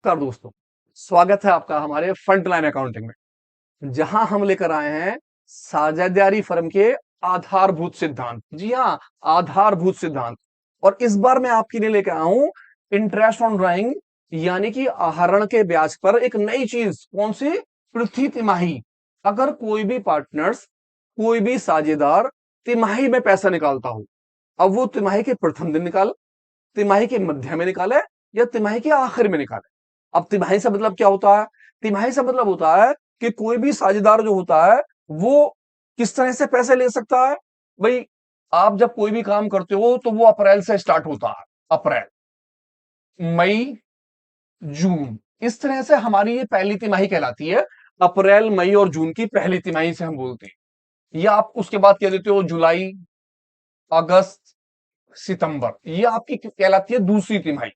नमस्कार दोस्तों। स्वागत है आपका हमारे फ्रंटलाइन अकाउंटिंग में, जहां हम लेकर आए हैं साझेदारी फर्म के आधारभूत सिद्धांत। जी हाँ, आधारभूत सिद्धांत। और इस बार मैं आपके लिए लेकर आया हूं इंटरेस्ट ऑन ड्राइंग, यानी कि आहरण के ब्याज पर एक नई चीज। कौन सी? प्रति तिमाही। अगर कोई भी पार्टनर्स, कोई भी साझेदार तिमाही में पैसा निकालता हो, अब वो तिमाही के प्रथम दिन निकाले, तिमाही के मध्य में निकाले, या तिमाही के आखिर में निकाले। अब तिमाही से मतलब क्या होता है? तिमाही से मतलब होता है कि कोई भी साझेदार जो होता है वो किस तरह से पैसे ले सकता है। भाई, आप जब कोई भी काम करते हो तो वो अप्रैल से स्टार्ट होता है। अप्रैल, मई, जून, इस तरह से हमारी ये पहली तिमाही कहलाती है। अप्रैल, मई और जून की पहली तिमाही से हम बोलते हैं। या आप उसके बाद कह देते हो जुलाई, अगस्त, सितंबर, ये आपकी कहलाती है दूसरी तिमाही।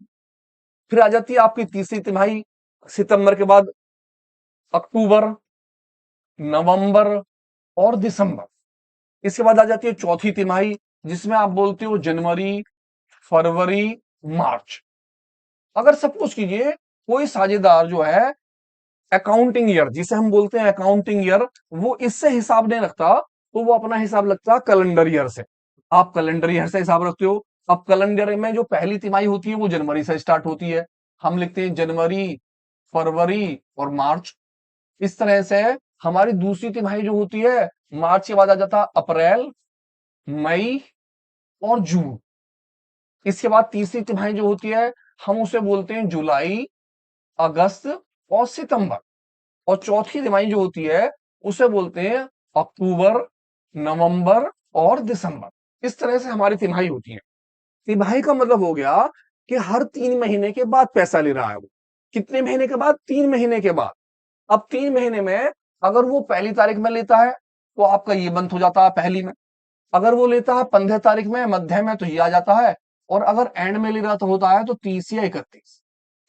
फिर आ जाती है आपकी तीसरी तिमाही, सितंबर के बाद अक्टूबर, नवंबर और दिसंबर। इसके बाद आ जाती है चौथी तिमाही, जिसमें आप बोलते हो जनवरी, फरवरी, मार्च। अगर सपोज कीजिए कोई साझेदार जो है अकाउंटिंग ईयर, जिसे हम बोलते हैं अकाउंटिंग ईयर, वो इससे हिसाब नहीं रखता, तो वो अपना हिसाब लगता है कैलेंडर ईयर से। आप कैलेंडर ईयर से हिसाब रखते हो। अब कैलेंडर में जो पहली तिमाही होती है वो जनवरी से स्टार्ट होती है। हम लिखते हैं जनवरी, फरवरी और मार्च। इस तरह से हमारी दूसरी तिमाही जो होती है, मार्च के बाद आ जाता है अप्रैल, मई और जून। इसके बाद तीसरी तिमाही जो होती है, हम उसे बोलते हैं जुलाई, अगस्त और सितंबर। और चौथी तिमाही जो होती है उसे बोलते हैं अक्टूबर, नवंबर और दिसंबर। इस तरह से हमारी तिमाही होती है। तिमाही का मतलब हो गया कि हर 3 महीने के बाद पैसा ले रहा है वो। कितने महीने के बाद? 3 महीने के बाद। अब 3 महीने में अगर वो पहली तारीख में लेता है तो आपका ये बंद हो जाता है पहली में। अगर वो लेता है 15 तारीख में, मध्य में, तो ये आ जाता है। और अगर एंड में ले रहा तो होता है तो 30 या 31।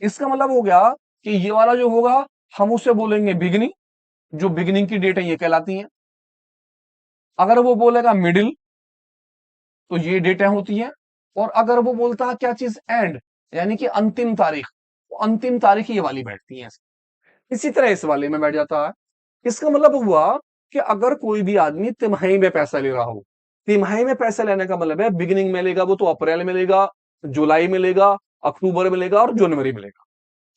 इसका मतलब हो गया कि ये वाला जो होगा हम उसे बोलेंगे बिगिनिंग। जो बिगिनिंग की डेट है ये कहलाती है। अगर वो बोलेगा मिडिल तो ये डेटें होती हैं। और अगर वो बोलता है क्या चीज? एंड, यानी कि अंतिम तारीख, तो अंतिम तारीख ये वाली बैठती है। इसी तरह इस वाले में बैठ जाता है। इसका मतलब हुआ कि अगर कोई भी आदमी तिमाही में पैसा ले रहा हो, तिमाही में पैसा लेने का मतलब है बिगिनिंग में लेगा वो तो अप्रैल में लेगा, जुलाई में लेगा, अक्टूबर में लेगा और जनवरी में लेगा।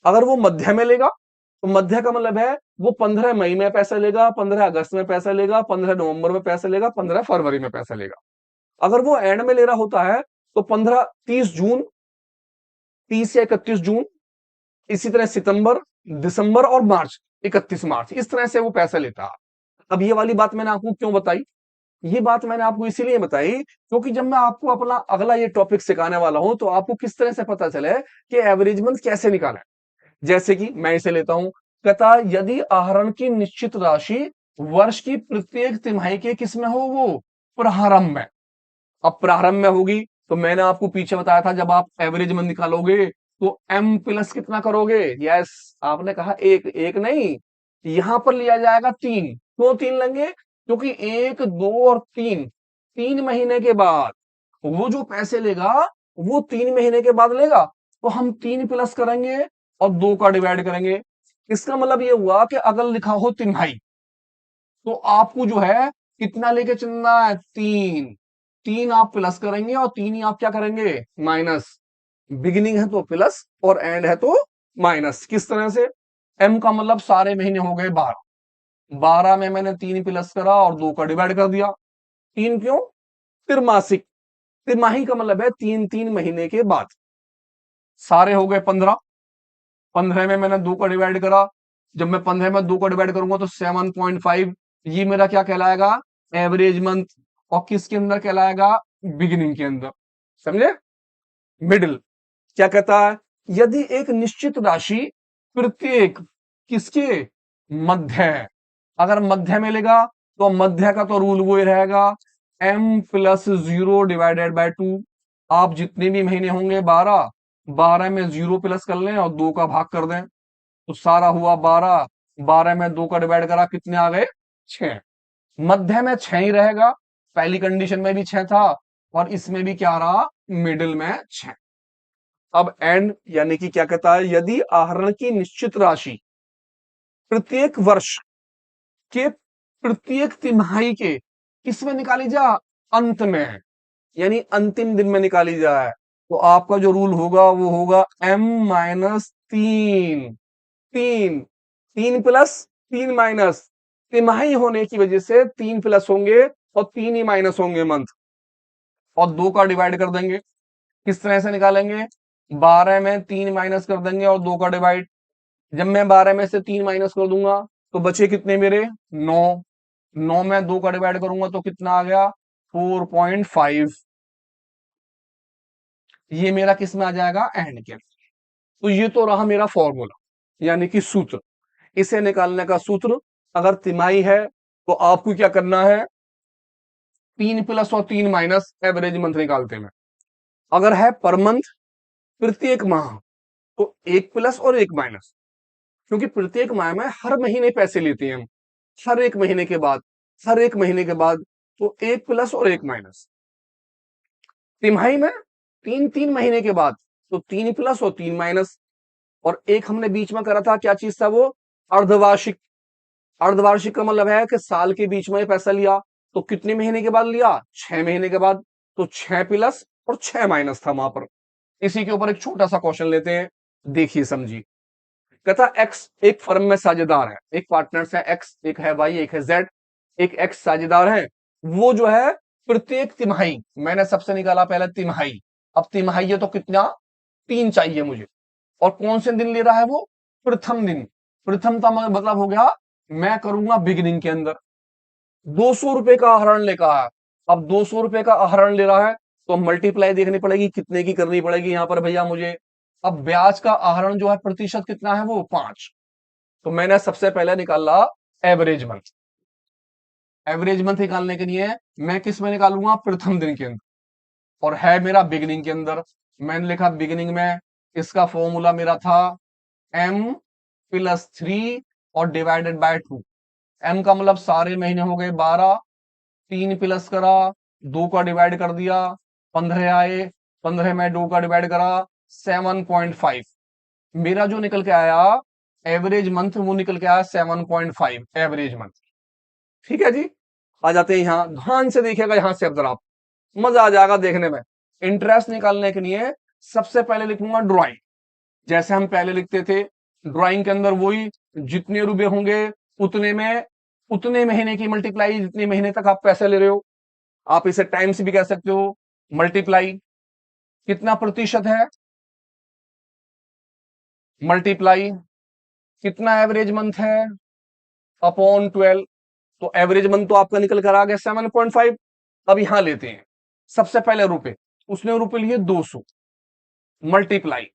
अगर वो मध्य में लेगा तो मध्य का मतलब है वो 15 मई में पैसा लेगा, 15 अगस्त में पैसा लेगा, 15 नवंबर में पैसा लेगा, 15 फरवरी में पैसा लेगा। अगर वो एंड में ले रहा होता है तो 15 30 जून, 30 या 31 जून। इसी तरह सितंबर, दिसंबर और मार्च, 31 मार्च, इस तरह से वो पैसा लेता है। अब ये वाली बात मैंने आपको क्यों बताई? ये बात मैंने आपको इसीलिए बताई क्योंकि जब मैं आपको अपना अगला ये टॉपिक सिखाने वाला हूं तो आपको किस तरह से पता चले कि एवरेज मंथ कैसे निकालें। जैसे कि मैं इसे लेता हूं, कहता यदि आहरण की निश्चित राशि वर्ष की प्रत्येक तिमाही के किस में हो? वो प्रारंभ में। अब प्रारंभ में होगी तो मैंने आपको पीछे बताया था जब आप एवरेज में निकालोगे तो एम प्लस कितना करोगे? यस, आपने कहा एक, एक नहीं, यहां पर लिया जाएगा 3। क्यों 3 लेंगे? क्योंकि 1, 2 और 3, 3 महीने के बाद वो जो पैसे लेगा वो 3 महीने के बाद लेगा। तो हम 3 प्लस करेंगे और 2 का डिवाइड करेंगे। इसका मतलब ये हुआ कि अगर लिखा हो तिमाही तो आपको जो है कितना लेके चलना है? 3। 3 आप प्लस करेंगे और 3 ही आप क्या करेंगे? माइनस। बिगिनिंग है तो प्लस और एंड है तो माइनस। किस तरह से? एम का मतलब सारे महीने हो गए 12। 12 में मैंने 3 प्लस करा और 2 का डिवाइड कर दिया। 3 क्यों? त्रिमासिक। तिमाही का मतलब है 3 3 महीने के बाद। सारे हो गए 15। 15 में मैंने 2 का डिवाइड करा। जब मैं 15 में 2 का डिवाइड करूंगा तो 7.5। ये मेरा क्या कहलाएगा? Average month. और किसके अंदर कहलाएगा? बिगिनिंग के अंदर। समझे? मिडिल। क्या कहता है? यदि एक निश्चित राशि प्रत्येक किसके? मध्य। अगर मध्य में लेगा तो मध्य का तो रूल वो ही रहेगा, m+0/2। आप जितने भी महीने होंगे 12, 12 में 0 प्लस कर लें और 2 का भाग कर दें तो सारा हुआ 12। 12 में 2 का डिवाइड करा, कितने आ गए? 6। मध्य में 6 ही रहेगा। पहली कंडीशन में भी 6 था और इसमें भी क्या रहा? मिडिल में 6। अब एंड यानी कि क्या कहता है, यदि आहरण की निश्चित राशि प्रत्येक वर्ष के प्रत्येक तिमाही के किसमें निकाली जा, अंत में, यानी अंतिम दिन में निकाली जाए, तो आपका जो रूल होगा वो होगा M-3। तीन, तीन प्लस तीन माइनस, तिमाही होने की वजह से तीन प्लस होंगे और तीन ही माइनस होंगे मंथ, और दो का डिवाइड कर देंगे। किस तरह से निकालेंगे, 12 में तीन माइनस कर देंगे और दो का डिवाइड। जब मैं 12 में से तीन माइनस कर दूंगा तो बचे कितने मेरे, 9। 9 में दो का डिवाइड करूंगा तो कितना आ गया, 4.5। ये मेरा किस में आ जाएगा, एंड के। तो ये तो रहा मेरा फॉर्मूला, यानी कि सूत्र। इसे निकालने का सूत्र, अगर तिमाही है तो आपको क्या करना है, तीन प्लस और तीन माइनस, एवरेज मंथ निकालते हैं। अगर है पर मंथ, प्रत्येक माह, तो एक प्लस और एक माइनस, क्योंकि प्रत्येक माह में हर महीने पैसे लेते हैं हम, हर एक महीने के बाद, हर एक महीने के बाद, तो एक प्लस और एक माइनस। तिमाही में तीन तीन महीने के बाद, तो तीन प्लस और तीन माइनस। और एक हमने बीच में करा था, क्या चीज था वो, अर्धवार्षिक। अर्धवार्षिक का मतलब है कि साल के बीच में पैसा लिया, तो कितने महीने के बाद लिया, 6 महीने के बाद, तो 6 प्लस और 6 माइनस था वहां पर। इसी के ऊपर एक छोटा सा क्वेश्चन लेते हैं, देखिए समझिए। कहता एक्स एक फर्म में साझेदार है, एक पार्टनर्स है एक्स, एक है वाई, एक है जेड। एक एक्स साझेदार है, वो जो है प्रत्येक तिमाही, मैंने सबसे निकाला पहले तिमाही, अब तिमाही है तो कितना, तीन चाहिए मुझे। और कौन से दिन ले रहा है वो, प्रथम दिन। प्रथम का मतलब हो गया, मैं करूंगा बिगिनिंग के अंदर। 200 रुपए का आहरण लेकर आया, अब 200 रुपए का आहरण ले रहा है, तो मल्टीप्लाई देखनी पड़ेगी, कितने की करनी पड़ेगी यहां पर भैया मुझे। अब ब्याज का आहरण जो है प्रतिशत कितना है वो 5। तो मैंने सबसे पहले निकाला एवरेज मंथ। एवरेज मंथ निकालने के लिए मैं किस में निकालूंगा, प्रथम दिन के अंदर, और है मेरा बिगिनिंग के अंदर। मैंने लिखा बिगिनिंग में, इसका फॉर्मूला मेरा था M+3 और डिवाइडेड बाय 2। M का मतलब सारे महीने हो गए 12, तीन प्लस करा, दो का डिवाइड कर दिया, 15 आए, 15 में दो का डिवाइड करा, 7.5। मेरा जो निकल के आया एवरेज मंथ, वो निकल के आया 7.5 एवरेज मंथ। ठीक है जी। आ जाते हैं यहां, ध्यान से देखिएगा यहां से, अब जरा मजा आ जाएगा देखने में। इंटरेस्ट निकालने के लिए सबसे पहले लिखूंगा ड्राइंग, जैसे हम पहले लिखते थे। ड्राइंग के अंदर वही, जितने रुपए होंगे उतने में, उतने महीने की मल्टीप्लाई, जितने महीने तक आप पैसे ले रहे हो। आप इसे टाइम्स भी कह सकते हो, मल्टीप्लाई कितना प्रतिशत है, मल्टीप्लाई कितना एवरेज मंथ है, अपॉन 12। तो एवरेज मंथ तो आपका निकल कर आ गया 7.5। अब यहां लेते हैं सबसे पहले रुपए, उसने रुपए लिए 200, मल्टीप्लाई,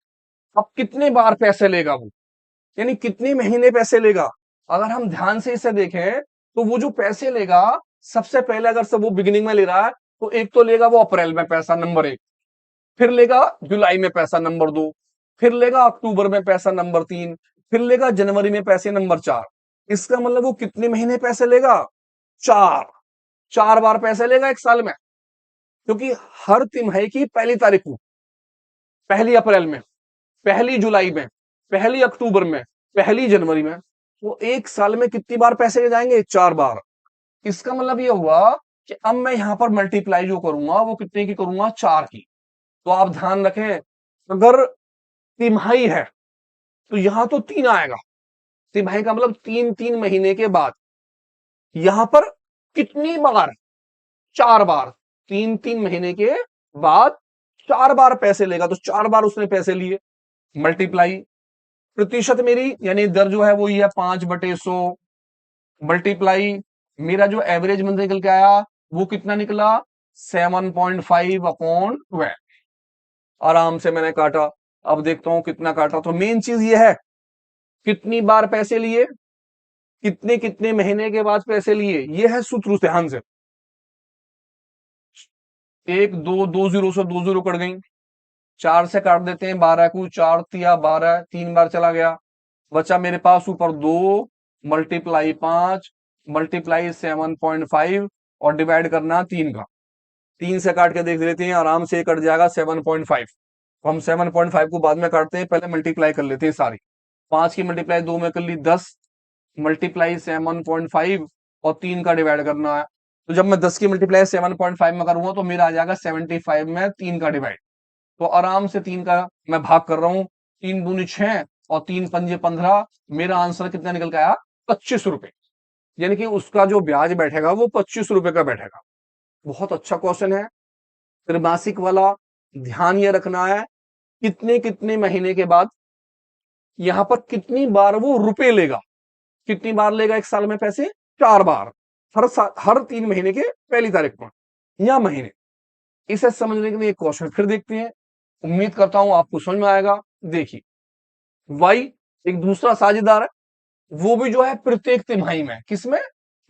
अब कितने बार पैसे लेगा वो, यानी कितने महीने पैसे लेगा। अगर हम ध्यान से इसे देखें तो वो जो पैसे लेगा, सबसे पहले अगर सब वो बिगिनिंग में ले रहा है, तो एक तो लेगा वो अप्रैल में पैसा नंबर 1, फिर लेगा जुलाई में पैसा नंबर 2, फिर लेगा अक्टूबर में पैसा नंबर 3, फिर लेगा जनवरी में पैसे नंबर 4। इसका मतलब वो कितने महीने पैसे लेगा, 4। 4 बार पैसे लेगा एक साल में, क्योंकि हर तिमाही की पहली तारीख को, पहली अप्रैल में, पहली जुलाई में, पहली अक्टूबर में, पहली जनवरी में, वो एक साल में कितनी बार पैसे जाएंगे, 4 बार। इसका मतलब ये हुआ कि अब मैं यहां पर मल्टीप्लाई जो करूंगा वो कितने की करूंगा, 4 की। तो आप ध्यान रखें, अगर तिमाही है तो यहां तो 3 आएगा, तिमाही का मतलब तीन तीन महीने के बाद। यहां पर कितनी बार, 4 बार, तीन तीन महीने के बाद 4 बार पैसे लेगा, तो 4 बार उसने पैसे लिए, मल्टीप्लाई। प्रतिशत मेरी यानी दर जो है वो ये है 5/100, मल्टीप्लाई मेरा जो एवरेज मंथ निकल के आया वो कितना निकला, 7.5/12। आराम से मैंने काटा, अब देखता हूं कितना काटा। तो मेन चीज ये है, कितनी बार पैसे लिए, कितने कितने महीने के बाद पैसे लिए, ये है सूत्र, ध्यान से। एक दो, दो जीरो से दो जीरो कट गई, 4 से काट देते हैं, 12 को 4 तिया 12, 3 बार चला गया, बचा मेरे पास ऊपर 2, मल्टीप्लाई 5, मल्टीप्लाई 7.5 और डिवाइड करना 3 का। 3 से काट के देख लेते हैं, आराम से कट जाएगा 7.5। तो हम 7.5 को बाद में काटते हैं, पहले मल्टीप्लाई कर लेते हैं सारी। 5 की मल्टीप्लाई 2 में कर ली 10, मल्टीप्लाई 7.5 और 3 का डिवाइड करना है। तो जब मैं 10 की मल्टीप्लाई 7.5 में करूंगा तो मेरा आ जाएगा 75 में 3 का डिवाइड। तो आराम से 3 का मैं भाग कर रहा हूं, 3 दूनी 6 और 3 पंजे 15। मेरा आंसर कितना निकल के आया? 25 रुपए। यानी कि उसका जो ब्याज बैठेगा वो 25 रुपए का बैठेगा। बहुत अच्छा क्वेश्चन है। त्रैमासिक वाला ध्यान ये रखना है, कितने कितने महीने के बाद यहां पर कितनी बार वो रुपए लेगा। कितनी बार लेगा एक साल में पैसे? 4 बार। हर 3 महीने के पहली तारीख पर या महीने। इसे समझने के लिए एक क्वेश्चन फिर देखते हैं। उम्मीद करता हूं आपको समझ में आएगा। देखिए, वाई एक दूसरा साझेदार है, वो भी जो है प्रत्येक तिमाही में। किसमें?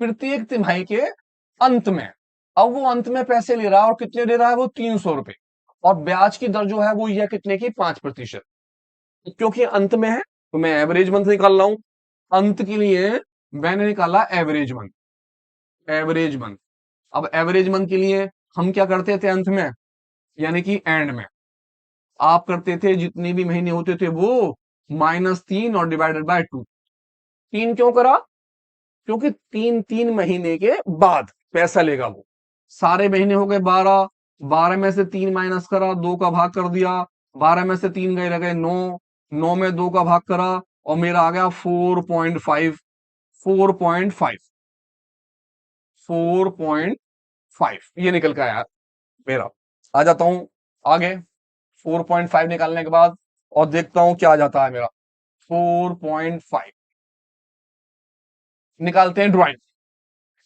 प्रत्येक तिमाही के अंत में। अब वो अंत में पैसे ले रहा है और कितने ले रहा है? वो 300 रुपए। और ब्याज की दर जो है वो यह कितने की? 5%। क्योंकि अंत में है तो मैं एवरेज मंथ निकाल रहा हूं। अंत के लिए मैंने निकाला एवरेज मंथ। Average month. अब एवरेज मंथ के लिए हम क्या करते थे अंत में, यानी कि एंड में आप करते थे जितने भी महीने होते थे वो -3 और डिवाइडेड बाय 2। 3 क्यों करा? क्योंकि 3 3 महीने के बाद पैसा लेगा वो। सारे महीने हो गए 12, 12 में से 3 माइनस करा, 2 का भाग कर दिया, 12 में से 3 गए लगे 9, 9 में 2 का भाग करा और मेरा आ गया 4.5। 4.5 4.5 ये निकल के आया मेरा। आ जाता हूं आगे। 4.5 निकालने के बाद और देखता हूं क्या आ जाता है मेरा। 4.5 निकालते हैं ड्राइंग।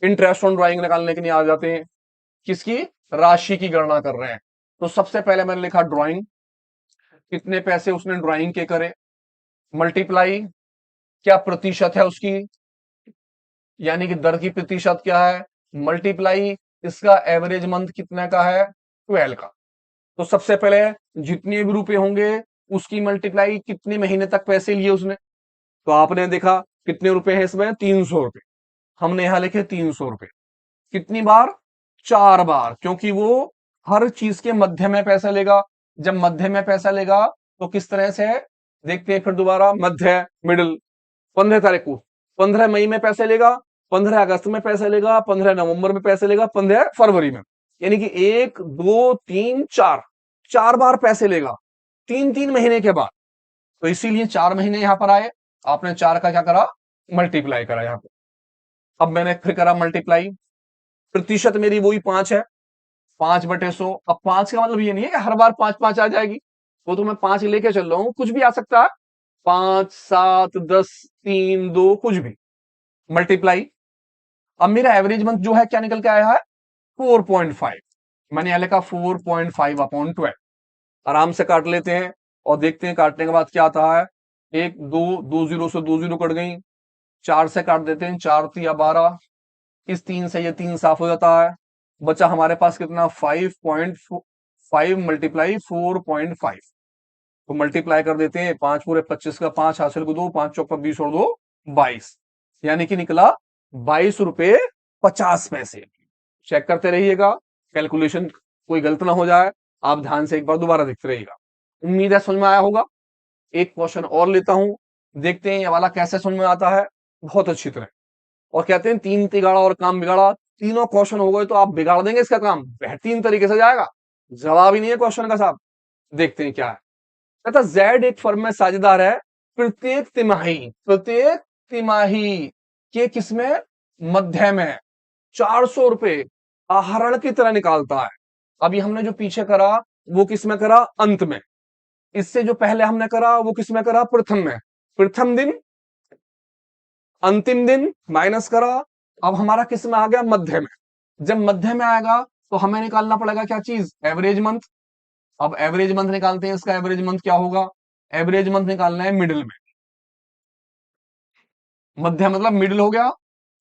इंटरेस्ट ऑन ड्राइंग निकालने के लिए आ जाते हैं। किसकी? राशि की गणना कर रहे हैं। तो सबसे पहले मैंने लिखा ड्राइंग, कितने पैसे उसने ड्राइंग के करे, मल्टीप्लाई क्या प्रतिशत है उसकी, यानी कि दर की प्रतिशत क्या है, मल्टीप्लाई इसका एवरेज मंथ कितने का है? 12 का। तो सबसे पहले जितने भी रुपए होंगे उसकी मल्टीप्लाई कितने महीने तक पैसे लिए उसने। तो आपने देखा कितने रुपए हैं इसमें? 300 रुपए। हमने यहां लिखे 300 रुपए। कितनी बार? 4 बार, क्योंकि वो हर चीज के मध्य में पैसा लेगा। जब मध्य में पैसा लेगा तो किस तरह से है देखते हैं फिर दोबारा। मध्य, मिडिल। 15 तारीख को, 15 मई में पैसे लेगा, 15 अगस्त में पैसे लेगा, 15 नवंबर में पैसे लेगा, 15 फरवरी में। यानी कि 1 2 3 4, 4 बार पैसे लेगा 3 3 महीने के बाद। तो इसीलिए 4 महीने यहां पर आए। आपने 4 का क्या करा? मल्टीप्लाई करा यहां पर। अब मैंने फिर करा मल्टीप्लाई। प्रतिशत मेरी वही 5 है, 5/100। अब 5 का मतलब ये नहीं है कि हर बार 5 5 आ जाएगी। वो तो मैं 5 लेके चल रहा हूं, कुछ भी आ सकता है। 5 7 10 3 2 कुछ भी। मल्टीप्लाई। अब मेरा एवरेज मंथ जो है क्या निकल के आया है? 4.5। मैंने यहां लिखा 4.5/12। आराम से काट लेते हैं और देखते हैं काटने के बाद क्या आता है। 1 2 2 जीरो से 2 जीरो कट गई। 4 से काट देते हैं, 4 तिया 12। इस 3 से ये 3 साफ हो जाता है। बचा हमारे पास कितना? 5.5 मल्टीप्लाई 4.5। तो मल्टीप्लाई कर देते हैं। 5 पूरे 25 का 5 हासिल को 2, 5 चौका 20 और 2 22। यानी कि निकला 22 रुपए 50 पैसे। चेक करते रहिएगा, कैलकुलेशन कोई गलत ना हो जाए। आप ध्यान से एक बार दोबारा देखते रहिएगा। उम्मीद है समझ में आया होगा। एक क्वेश्चन और लेता हूं, देखते हैं ये वाला कैसे समझ में आता है बहुत अच्छी तरह। और कहते हैं 3 तिगाड़ा और काम बिगाड़ा। तीनों क्वेश्चन हो गए तो आप बिगाड़ देंगे इसका काम, बेहतरीन तरीके से जाएगा। जवाब ही नहीं है क्वेश्चन का साहब। देखते हैं क्या है। कहता जेड एक फर्म में साझेदार है, प्रत्येक तिमाही के किसमें? मध्य में 400 रुपए आहरण की तरह निकालता है। अभी हमने जो पीछे करा वो किसमें करा? अंत में। इससे जो पहले हमने करा वो किसमें करा? प्रथम में। प्रथम दिन, अंतिम दिन माइनस करा। अब हमारा किस में आ गया? मध्य में। जब मध्य में आएगा तो हमें निकालना पड़ेगा क्या चीज? Average month. अब एवरेज मंथ निकालते हैं, इसका एवरेज मंथ क्या होगा? एवरेज मंथ निकालना है मिडिल में। मध्य मतलब मिडिल हो गया।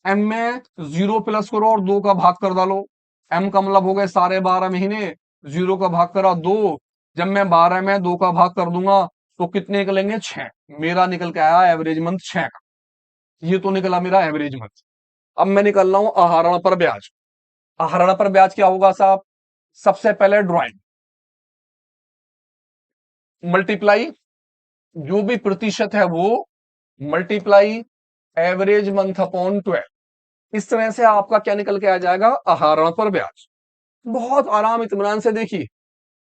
एम में 0 प्लस करो और 2 का भाग कर डालो। एम का मतलब हो गए सारे 12 महीने। 0 का भाग करा 2। जब मैं 12 में 2 का भाग कर दूंगा तो कितने निकलेंगे? 6। मेरा निकल के आया एवरेज मंथ 6 का। ये तो निकला मेरा एवरेज मंथ। अब मैं निकल रहा हूं आहरण पर ब्याज। आहरण पर ब्याज क्या होगा साहब? सबसे पहले ड्राइंग। मल्टीप्लाई जो भी प्रतिशत है वो मल्टीप्लाई एवरेज मंथ अपॉन 12। इस तरह से आपका क्या निकल के आ जाएगा, आहरण पर ब्याज। बहुत आराम इत्मीनान से देखिए,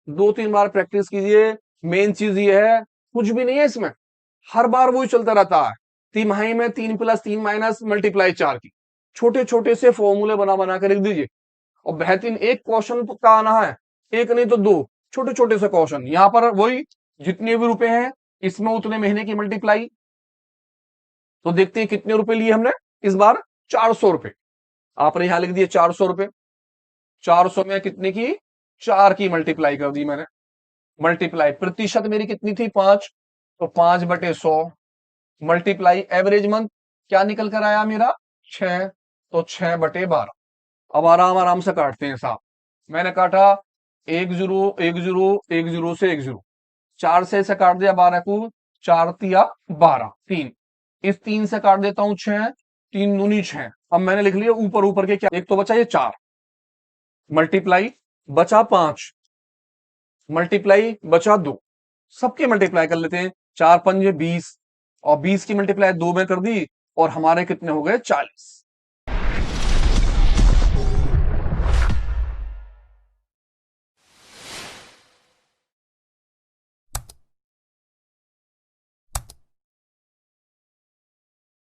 2-3 बार प्रैक्टिस कीजिए। मेन चीज ये है, कुछ भी नहीं है इसमें, हर बार वही चलता रहता है। तिमाही में 3 + 3 - मल्टीप्लाई 4 की छोटे छोटे से फॉर्मूले बना बना के लिख दीजिए, और बेहतरीन एक क्वेश्चन का आना है, एक नहीं तो दो छोटे छोटे से क्वेश्चन। यहां पर वही जितने भी रुपए हैं इसमें उतने महीने की मल्टीप्लाई। तो देखते हैं कितने रुपए लिए हमने इस बार, 400 रुपए। आपने यहां लिख दिए 400 रुपए। 400 में कितने की, 4 की मल्टीप्लाई कर दी मैंने। मल्टीप्लाई प्रतिशत मेरी कितनी थी, 5, तो 5/100 मल्टीप्लाई एवरेज मंथ क्या निकल कर आया मेरा, 6, तो 6/12। अब आराम आराम से काटते हैं साहब। मैंने काटा 1 0 1 0 1 0 से 1 0, 4 से इसे काट दिया, 12 को 4 तिया 12, 3, इस 3 से काट देता हूं 6, 3 दूनी 6। अब मैंने लिख लिया ऊपर ऊपर के क्या, एक तो बचा ये 4, मल्टीप्लाई बचा 5, मल्टीप्लाई बचा 2, सबके मल्टीप्लाई कर लेते हैं। 4 × 5 = 20, और 20 की मल्टीप्लाई 2 में कर दी, और हमारे कितने हो गए, 40।